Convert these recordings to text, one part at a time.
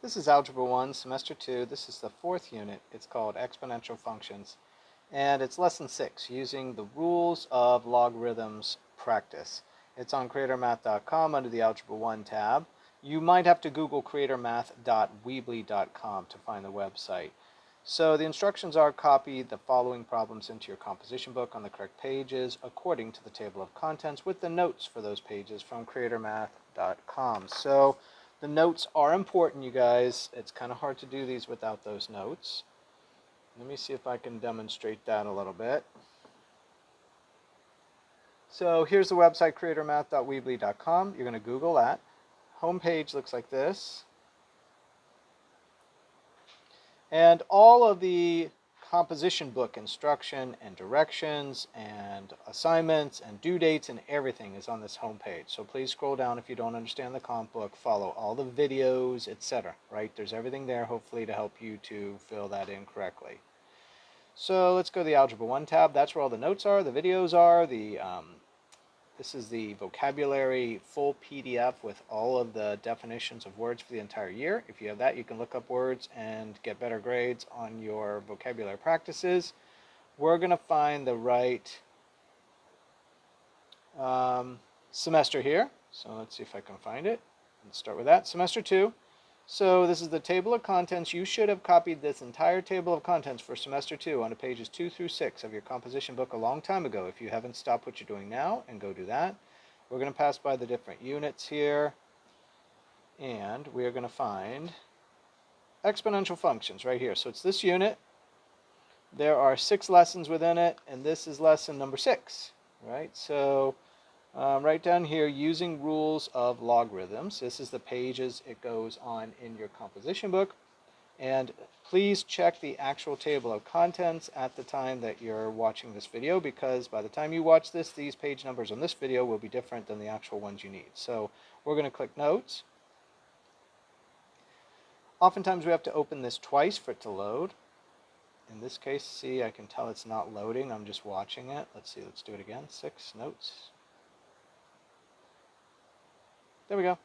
This is Algebra 1, Semester 2. This is the 4th unit. It's called Exponential Functions. And it's Lesson 6, using the rules of logarithms practice. It's on creatormath.com under the Algebra 1 tab. You might have to Google creatormath.weebly.com to find the website. So the instructions are copy the following problems into your composition book on the correct pages according to the table of contents with the notes for those pages from creatormath.com. So the notes are important, you guys. It's kind of hard to do these without those notes. Let me see if I can demonstrate that a little bit. So here's the website, creatormath.weebly.com. You're going to Google that. Homepage looks like this. And all of the composition book instruction and directions and assignments and due dates and everything is on this homepage. So please scroll down if you don't understand the comp book, follow all the videos, etc. Right? There's everything there, hopefully, to help you to fill that in correctly. So let's go to the Algebra 1 tab. That's where all the notes are, the videos are, this is the vocabulary full PDF with all of the definitions of words for the entire year. If you have that, you can look up words and get better grades on your vocabulary practices. We're going to find the right semester here. So let's see if I can find it. Let's start with that. Semester 2. So this is the table of contents. You should have copied this entire table of contents for semester 2 onto pages 2 through 6 of your composition book a long time ago. If you haven't, stop what you're doing now and go do that. We're going to pass by the different units here, and we are going to find exponential functions right here. So it's this unit. There are 6 lessons within it, and this is lesson number 6, right? So right down here, using rules of logarithms. This is the pages it goes on in your composition book. And please check the actual table of contents at the time that you're watching this video, because by the time you watch this, these page numbers on this video will be different than the actual ones you need. So we're going to click Notes. Oftentimes we have to open this twice for it to load. In this case, see, I can tell it's not loading. I'm just watching it. Let's see, let's do it again. 6 notes. There we go.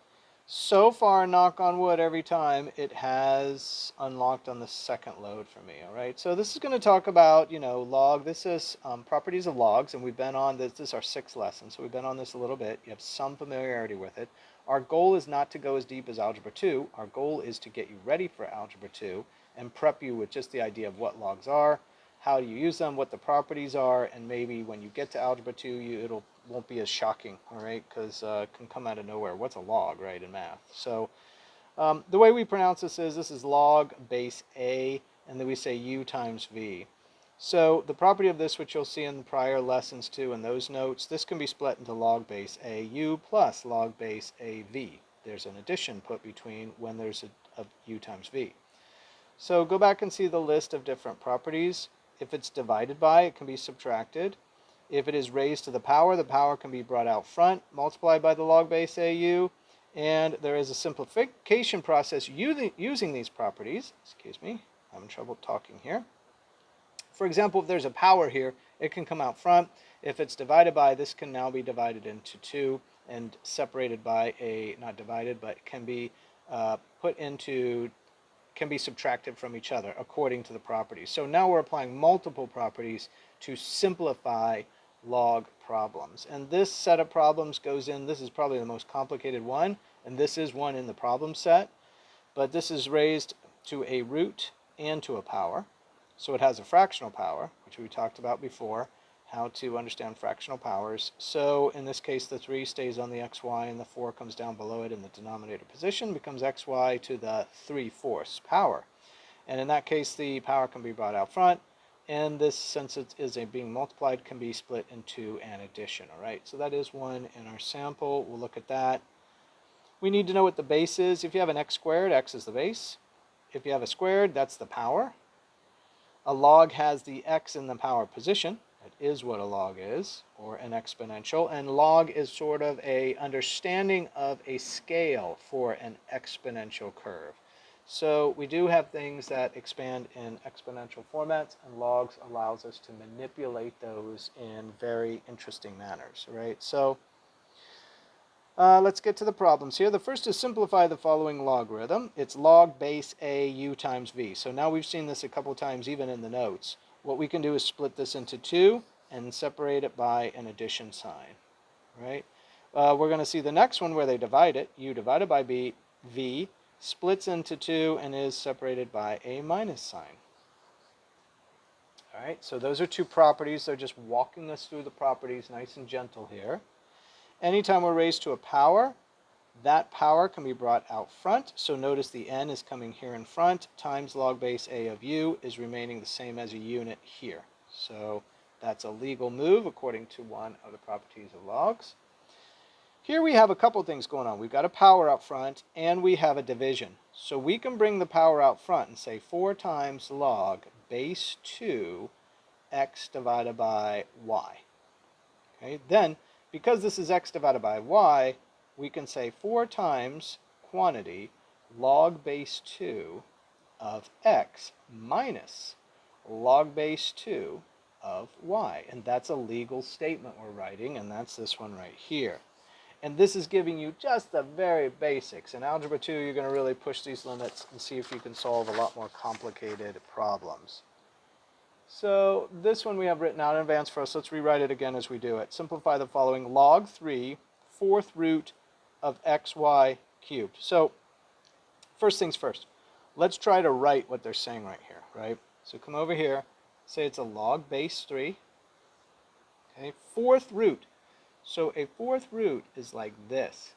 So far, knock on wood, every time it has unlocked on the second load for me, all right? So this is going to talk about, log. This is properties of logs, and we've been on this. This is our 6th lesson, so we've been on this a little bit. You have some familiarity with it. Our goal is not to go as deep as Algebra 2. Our goal is to get you ready for Algebra 2 and prep you with just the idea of what logs are, how you use them, what the properties are, and maybe when you get to Algebra 2, it won't be as shocking, all right, because it can come out of nowhere. What's a log, right, in math? So the way we pronounce this is log base A, and then we say U times V. So the property of this, which you'll see in the prior lessons too in those notes, this can be split into log base AU plus log base AV. There's an addition put between when there's a U times V. So go back and see the list of different properties. If it's divided by, it can be subtracted. If it is raised to the power can be brought out front, multiplied by the log base AU, and there is a simplification process using these properties. Excuse me, I'm having trouble talking here. For example, if there's a power here, it can come out front. If it's divided by, this can now be divided into 2 and separated by not divided, but can be can be subtracted from each other according to the properties. So now we're applying multiple properties to simplify log problems. And this set of problems goes in, this is probably the most complicated one, and this is one in the problem set, but this is raised to a root and to a power. So it has a fractional power, which we talked about before, how to understand fractional powers. So in this case, the 3 stays on the xy and the 4 comes down below it in the denominator position, becomes xy to the 3/4 power. And in that case, the power can be brought out front, and this, since it is being multiplied, can be split into an addition, all right? So that is one in our sample. We'll look at that. We need to know what the base is. If you have an x squared, x is the base. If you have a squared, that's the power. A log has the x in the power position. That is what a log is, or an exponential. And log is sort of a understanding of a scale for an exponential curve. So we do have things that expand in exponential formats, and logs allows us to manipulate those in very interesting manners, right? So Let's get to the problems here. The first is simplify the following logarithm. It's log base a u times v. So now we've seen this a couple times even in the notes. What we can do is split this into two and separate it by an addition sign, right? We're going to see the next one where they divide it. U divided by v splits into two and is separated by a minus sign. All right, so those are two properties. They're just walking us through the properties nice and gentle here. Anytime we're raised to a power, that power can be brought out front. So notice the n is coming here in front, times log base a of u is remaining the same as a unit here. So that's a legal move according to one of the properties of logs. Here we have a couple things going on. We've got a power up front and we have a division. So we can bring the power out front and say 4 times log base 2 x divided by y. Okay, then because this is x divided by y, we can say 4 times quantity log base 2 of x minus log base 2 of y. And that's a legal statement we're writing, and that's this one right here. And this is giving you just the very basics. In Algebra 2, you're going to really push these limits and see if you can solve a lot more complicated problems. So this one we have written out in advance for us. Let's rewrite it again as we do it. Simplify the following. Log 3, 4th root of xy cubed. So first things first. Let's try to write what they're saying right here, right? So come over here. Say it's a log base 3. Okay, 4th root. So a 4th root is like this.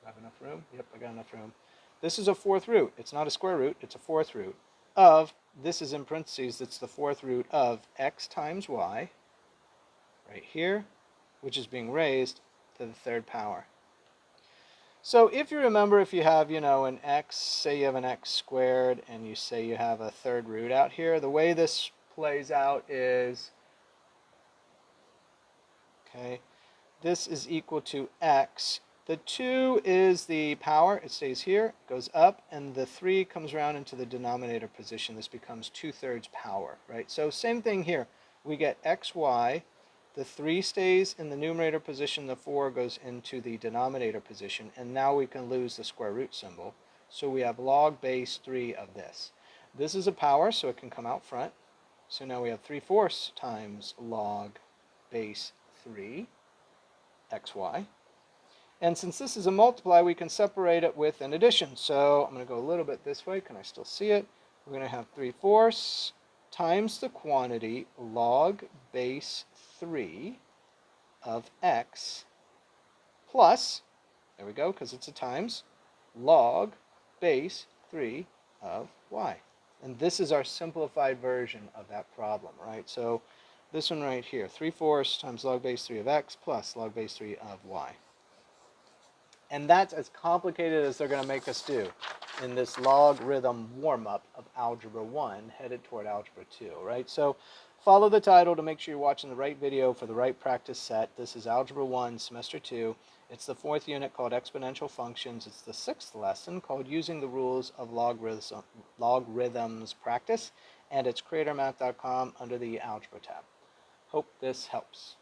Do I have enough room? Yep, I got enough room. This is a 4th root. It's not a square root. It's a 4th root of, this is in parentheses, it's the 4th root of x times y, right here, which is being raised to the 3rd power. So if you remember, if you have, an x, say you have an x squared, and you say you have a 3rd root out here, the way this plays out is, okay, this is equal to x. The 2 is the power. It stays here, goes up, and the 3 comes around into the denominator position. This becomes 2/3 power, right? So same thing here. We get xy. The 3 stays in the numerator position. The 4 goes into the denominator position. And now we can lose the square root symbol. So we have log base 3 of this. This is a power, so it can come out front. So now we have 3/4 times log base 3 xy. And since this is a multiply, we can separate it with an addition. So I'm going to go a little bit this way. Can I still see it? We're going to have 3/4 times the quantity log base 3 of x plus, there we go, because it's a times, log base 3 of y. And this is our simplified version of that problem, right? So this one right here, 3/4 times log base 3 of x plus log base 3 of y. And that's as complicated as they're going to make us do in this logarithm warm-up of Algebra 1 headed toward Algebra 2, right? So follow the title to make sure you're watching the right video for the right practice set. This is Algebra 1, Semester 2. It's the 4th unit called Exponential Functions. It's the 6th lesson called Using the Rules of Logarithms Practice. And it's creatormath.com under the Algebra tab. Hope this helps.